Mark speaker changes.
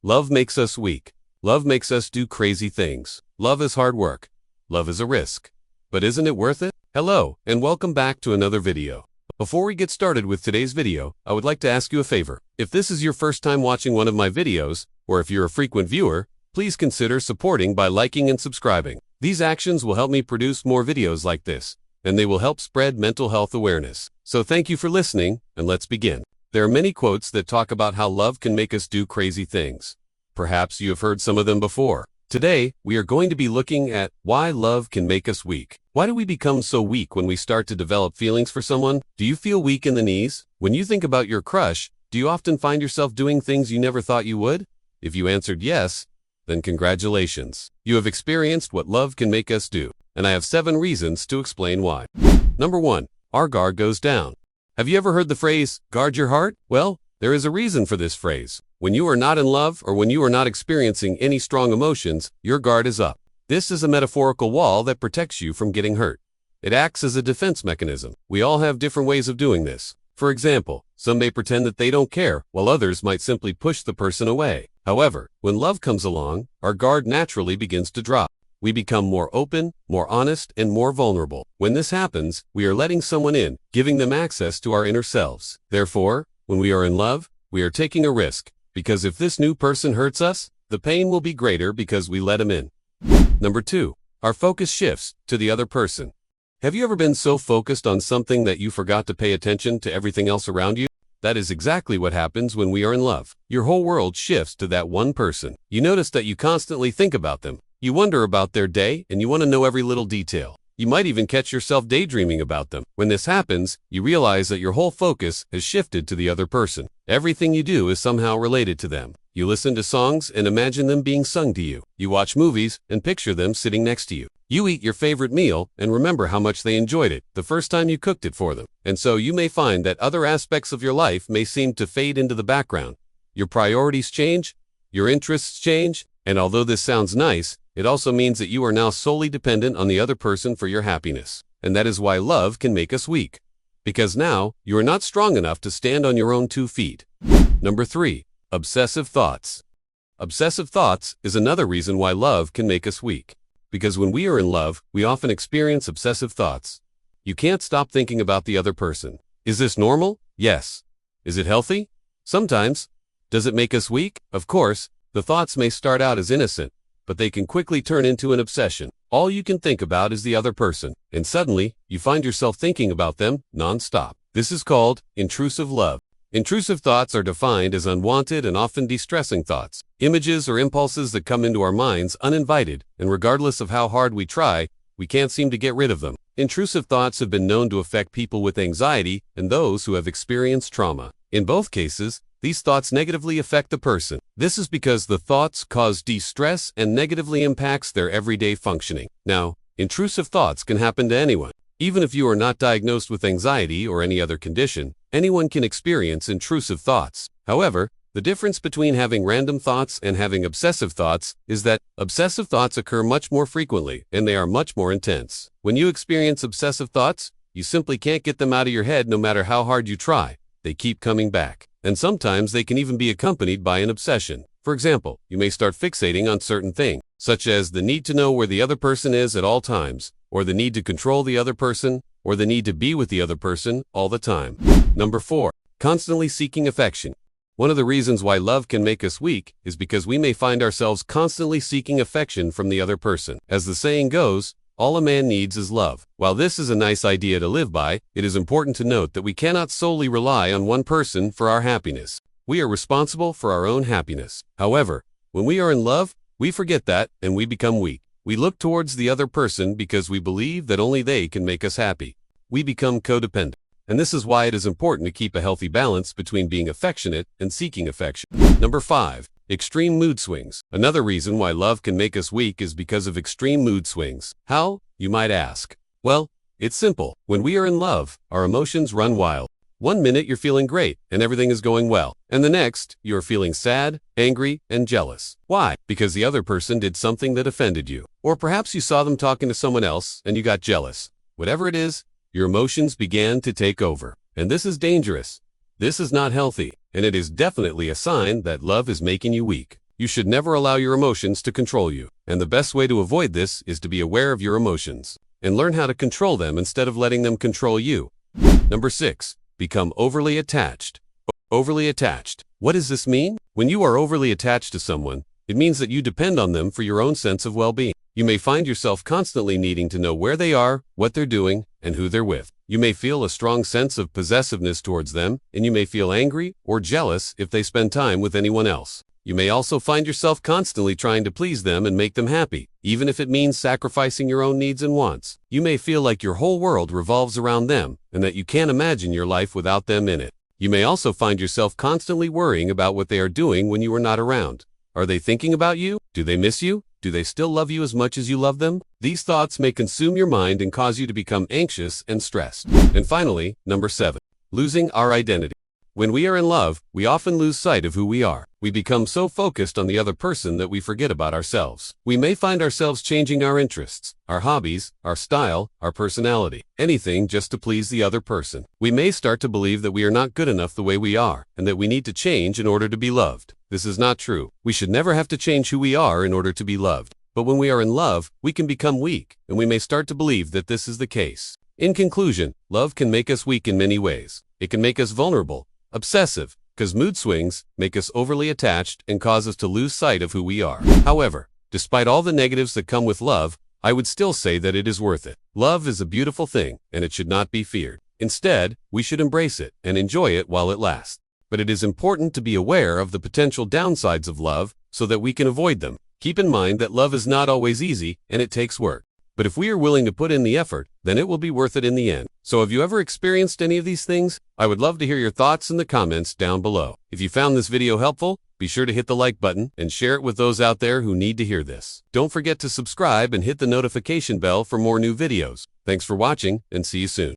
Speaker 1: Love makes us weak. Love makes us do crazy things. Love is hard work. Love is a risk. But isn't it worth it? Hello, and welcome back to another video. Before we get started with today's video, I would like to ask you a favor. If this is your first time watching one of my videos, or if you're a frequent viewer, please consider supporting by liking and subscribing. These actions will help me produce more videos like this, and they will help spread mental health awareness. So thank you for listening, and let's begin. There are many quotes that talk about how love can make us do crazy things. Perhaps you have heard some of them before. Today, we are going to be looking at why love can make us weak. Why do we become so weak when we start to develop feelings for someone? Do you feel weak in the knees? When you think about your crush, do you often find yourself doing things you never thought you would? If you answered yes, then congratulations. You have experienced what love can make us do, and I have 7 reasons to explain why. Number 1, our guard goes down. Have you ever heard the phrase, guard your heart? Well, there is a reason for this phrase. When you are not in love or when you are not experiencing any strong emotions, your guard is up. This is a metaphorical wall that protects you from getting hurt. It acts as a defense mechanism. We all have different ways of doing this. For example, some may pretend that they don't care, while others might simply push the person away. However, when love comes along, our guard naturally begins to drop. We become more open, more honest, and more vulnerable. When this happens, we are letting someone in, giving them access to our inner selves. Therefore, when we are in love, we are taking a risk, because if this new person hurts us, the pain will be greater because we let him in. Number 2, our focus shifts to the other person. Have you ever been so focused on something that you forgot to pay attention to everything else around you? That is exactly what happens when we are in love. Your whole world shifts to that one person. You notice that you constantly think about them. You wonder about their day, and you want to know every little detail. You might even catch yourself daydreaming about them. When this happens, you realize that your whole focus has shifted to the other person. Everything you do is somehow related to them. You listen to songs and imagine them being sung to you. You watch movies and picture them sitting next to you. You eat your favorite meal and remember how much they enjoyed it the first time you cooked it for them. And so you may find that other aspects of your life may seem to fade into the background. Your priorities change, your interests change, and although this sounds nice, it also means that you are now solely dependent on the other person for your happiness. And that is why love can make us weak. Because now, you are not strong enough to stand on your own 2 feet. Number 3, obsessive thoughts. Obsessive thoughts is another reason why love can make us weak. Because when we are in love, we often experience obsessive thoughts. You can't stop thinking about the other person. Is this normal? Yes. Is it healthy? Sometimes. Does it make us weak? Of course, the thoughts may start out as innocent, but they can quickly turn into an obsession. All you can think about is the other person, and suddenly, you find yourself thinking about them non-stop. This is called intrusive love. Intrusive thoughts are defined as unwanted and often distressing thoughts, images or impulses that come into our minds uninvited, and regardless of how hard we try, we can't seem to get rid of them. Intrusive thoughts have been known to affect people with anxiety and those who have experienced trauma. In both cases, these thoughts negatively affect the person. This is because the thoughts cause distress and negatively impacts their everyday functioning. Now, intrusive thoughts can happen to anyone. Even if you are not diagnosed with anxiety or any other condition, anyone can experience intrusive thoughts. However, the difference between having random thoughts and having obsessive thoughts is that obsessive thoughts occur much more frequently and they are much more intense. When you experience obsessive thoughts, you simply can't get them out of your head no matter how hard you try. They keep coming back. And sometimes they can even be accompanied by an obsession. For example, you may start fixating on certain things, such as the need to know where the other person is at all times, or the need to control the other person, or the need to be with the other person all the time. Number 4, constantly seeking affection. One of the reasons why love can make us weak is because we may find ourselves constantly seeking affection from the other person. As the saying goes, all a man needs is love. While this is a nice idea to live by, it is important to note that we cannot solely rely on one person for our happiness. We are responsible for our own happiness. However, when we are in love, we forget that and we become weak. We look towards the other person because we believe that only they can make us happy. We become codependent. And this is why it is important to keep a healthy balance between being affectionate and seeking affection. Number 5, extreme mood swings. Another reason why love can make us weak is because of extreme mood swings. How, you might ask? Well, it's simple. When we are in love, our emotions run wild. One minute you're feeling great and everything is going well, and the next you're feeling sad, angry, and jealous. Why? Because the other person did something that offended you. Or perhaps you saw them talking to someone else and you got jealous. Whatever it is, your emotions began to take over. And this is dangerous. This is not healthy, and it is definitely a sign that love is making you weak. You should never allow your emotions to control you, and the best way to avoid this is to be aware of your emotions and learn how to control them instead of letting them control you. Number 6. Become overly attached. Overly attached. What does this mean? When you are overly attached to someone, it means that you depend on them for your own sense of well-being. You may find yourself constantly needing to know where they are, what they're doing, and who they're with. You may feel a strong sense of possessiveness towards them, and you may feel angry or jealous if they spend time with anyone else. You may also find yourself constantly trying to please them and make them happy, even if it means sacrificing your own needs and wants. You may feel like your whole world revolves around them, and that you can't imagine your life without them in it. You may also find yourself constantly worrying about what they are doing when you are not around. Are they thinking about you? Do they miss you? Do they still love you as much as you love them? These thoughts may consume your mind and cause you to become anxious and stressed. And finally, number 7. Losing our identity. When we are in love, we often lose sight of who we are. We become so focused on the other person that we forget about ourselves. We may find ourselves changing our interests, our hobbies, our style, our personality, anything just to please the other person. We may start to believe that we are not good enough the way we are, and that we need to change in order to be loved. This is not true. We should never have to change who we are in order to be loved. But when we are in love, we can become weak, and we may start to believe that this is the case. In conclusion, love can make us weak in many ways. It can make us vulnerable, obsessive, because mood swings make us overly attached and cause us to lose sight of who we are. However, despite all the negatives that come with love, I would still say that it is worth it. Love is a beautiful thing, and it should not be feared. Instead, we should embrace it and enjoy it while it lasts. But it is important to be aware of the potential downsides of love so that we can avoid them. Keep in mind that love is not always easy and it takes work. But if we are willing to put in the effort, then it will be worth it in the end. So have you ever experienced any of these things? I would love to hear your thoughts in the comments down below. If you found this video helpful, be sure to hit the like button and share it with those out there who need to hear this. Don't forget to subscribe and hit the notification bell for more new videos. Thanks for watching and see you soon.